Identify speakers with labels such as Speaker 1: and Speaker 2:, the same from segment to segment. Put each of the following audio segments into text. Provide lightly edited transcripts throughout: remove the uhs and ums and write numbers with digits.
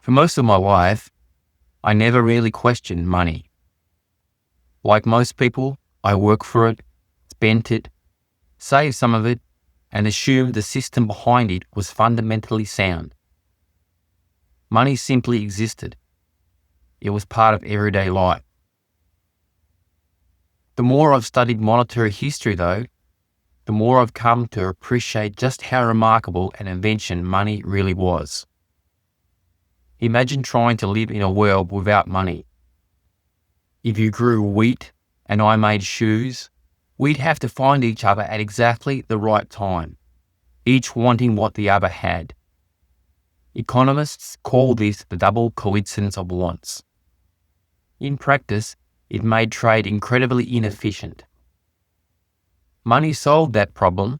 Speaker 1: For most of my life, I never really questioned money. Like most people, I worked for it, spent it, saved some of it, and assumed the system behind it was fundamentally sound. Money simply existed. It was part of everyday life. The more I've studied monetary history, though, the more I've come to appreciate just how remarkable an invention money really was. Imagine trying to live in a world without money. If you grew wheat and I made shoes, we'd have to find each other at exactly the right time, each wanting what the other had. Economists call this the double coincidence of wants. In practice, it made trade incredibly inefficient. Money solved that problem.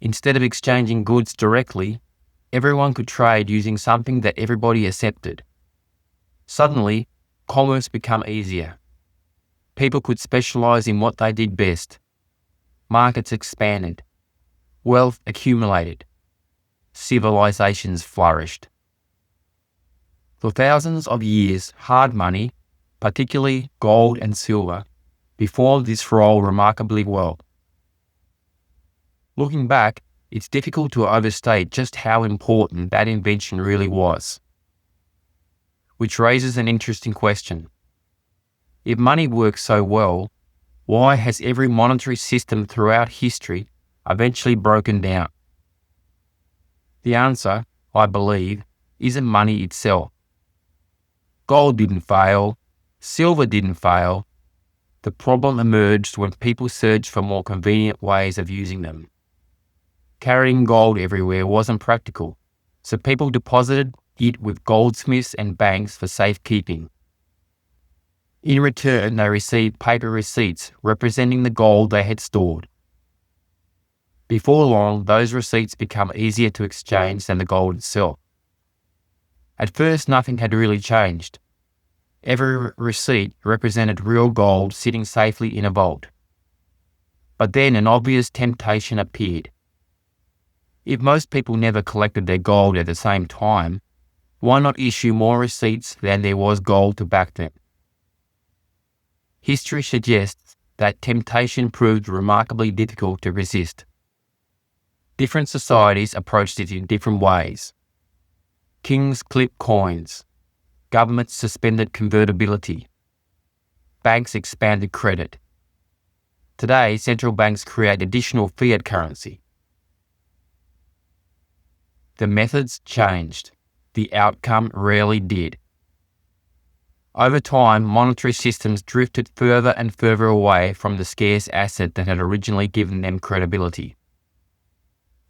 Speaker 1: Instead of exchanging goods directly, everyone could trade using something that everybody accepted. Suddenly, commerce became easier. People could specialize in what they did best. Markets expanded. Wealth accumulated. Civilizations flourished. For thousands of years, hard money, particularly gold and silver, performed this role remarkably well. Looking back, it's difficult to overstate just how important that invention really was. Which raises an interesting question. If money works so well, why has every monetary system throughout history eventually broken down? The answer, I believe, isn't money itself. Gold didn't fail, silver didn't fail. The problem emerged when people searched for more convenient ways of using them. Carrying gold everywhere wasn't practical, so people deposited it with goldsmiths and banks for safekeeping. In return, they received paper receipts representing the gold they had stored. Before long, those receipts become easier to exchange than the gold itself. At first, nothing had really changed. Every receipt represented real gold sitting safely in a vault. But then an obvious temptation appeared. If most people never collected their gold at the same time, why not issue more receipts than there was gold to back them? History suggests that temptation proved remarkably difficult to resist. Different societies approached it in different ways. Kings clipped coins. Governments suspended convertibility. Banks expanded credit. Today, central banks create additional fiat currency. The methods changed. The outcome rarely did. Over time, monetary systems drifted further and further away from the scarce asset that had originally given them credibility.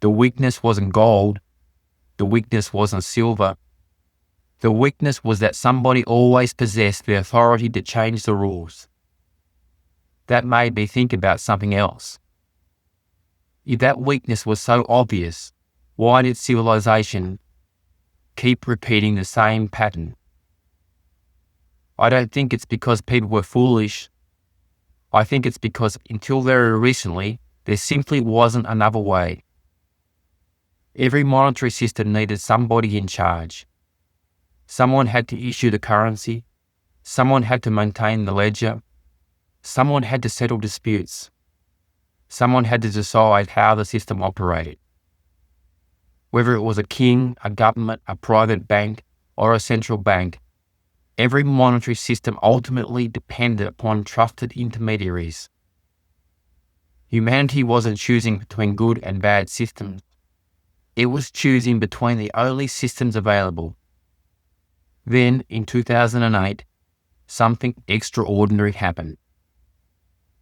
Speaker 1: The weakness wasn't gold. The weakness wasn't silver. The weakness was that somebody always possessed the authority to change the rules. That made me think about something else. If that weakness was so obvious, why did civilization keep repeating the same pattern? I don't think it's because people were foolish. I think it's because until very recently, there simply wasn't another way. Every monetary system needed somebody in charge. Someone had to issue the currency. Someone had to maintain the ledger. Someone had to settle disputes. Someone had to decide how the system operated. Whether it was a king, a government, a private bank, or a central bank, every monetary system ultimately depended upon trusted intermediaries. Humanity wasn't choosing between good and bad systems. It was choosing between the only systems available. Then, in 2008, something extraordinary happened.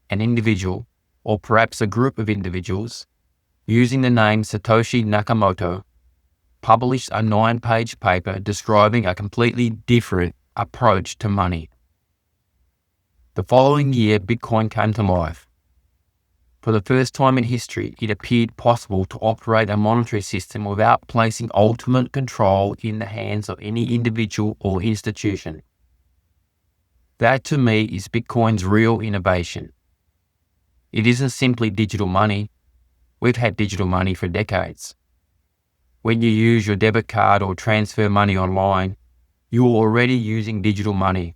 Speaker 1: An individual, or perhaps a group of individuals, using the name Satoshi Nakamoto, published a 9-page paper describing a completely different approach to money. The following year, Bitcoin came to life. For the first time in history, it appeared possible to operate a monetary system without placing ultimate control in the hands of any individual or institution. That, to me, is Bitcoin's real innovation. It isn't simply digital money. We've had digital money for decades. When you use your debit card or transfer money online, you're already using digital money.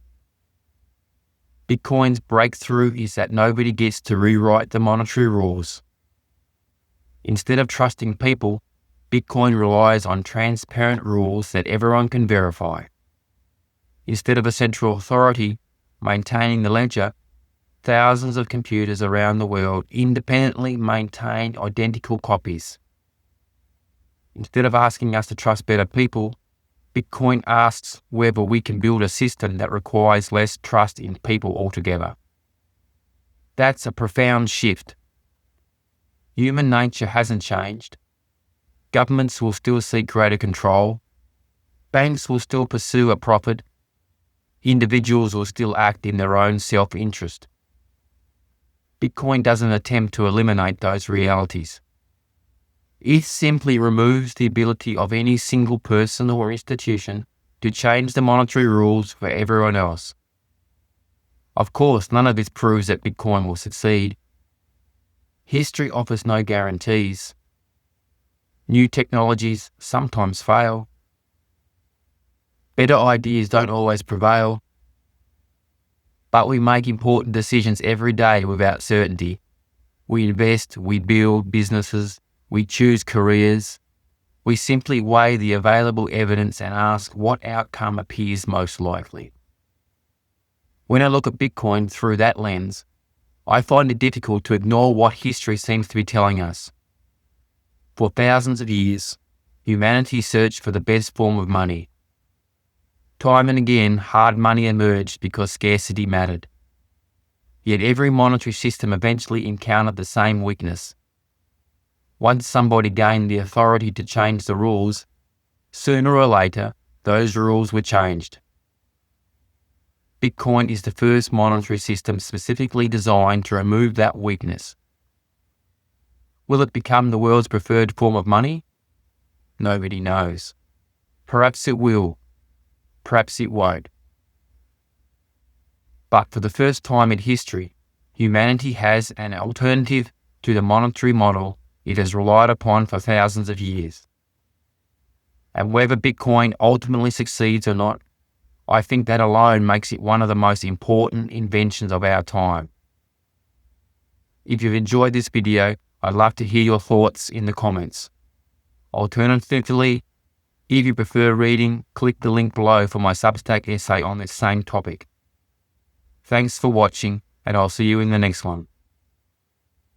Speaker 1: Bitcoin's breakthrough is that nobody gets to rewrite the monetary rules. Instead of trusting people, Bitcoin relies on transparent rules that everyone can verify. Instead of a central authority maintaining the ledger, thousands of computers around the world independently maintain identical copies. Instead of asking us to trust better people, Bitcoin asks whether we can build a system that requires less trust in people altogether. That's a profound shift. Human nature hasn't changed. Governments will still seek greater control. Banks will still pursue a profit. Individuals will still act in their own self-interest. Bitcoin doesn't attempt to eliminate those realities. It simply removes the ability of any single person or institution to change the monetary rules for everyone else. Of course, none of this proves that Bitcoin will succeed. History offers no guarantees. New technologies sometimes fail. Better ideas don't always prevail. But we make important decisions every day without certainty. We invest, we build businesses, we choose careers. We simply weigh the available evidence and ask what outcome appears most likely. When I look at Bitcoin through that lens, I find it difficult to ignore what history seems to be telling us. For thousands of years, humanity searched for the best form of money. Time and again, hard money emerged because scarcity mattered. Yet every monetary system eventually encountered the same weakness. Once somebody gained the authority to change the rules, sooner or later, those rules were changed. Bitcoin is the first monetary system specifically designed to remove that weakness. Will it become the world's preferred form of money? Nobody knows. Perhaps it will. Perhaps it won't. But for the first time in history, humanity has an alternative to the monetary model it has relied upon for thousands of years. And whether Bitcoin ultimately succeeds or not, I think that alone makes it one of the most important inventions of our time. If you've enjoyed this video, I'd love to hear your thoughts in the comments. Alternatively, if you prefer reading, click the link below for my Substack essay on this same topic. Thanks for watching, and I'll see you in the next one.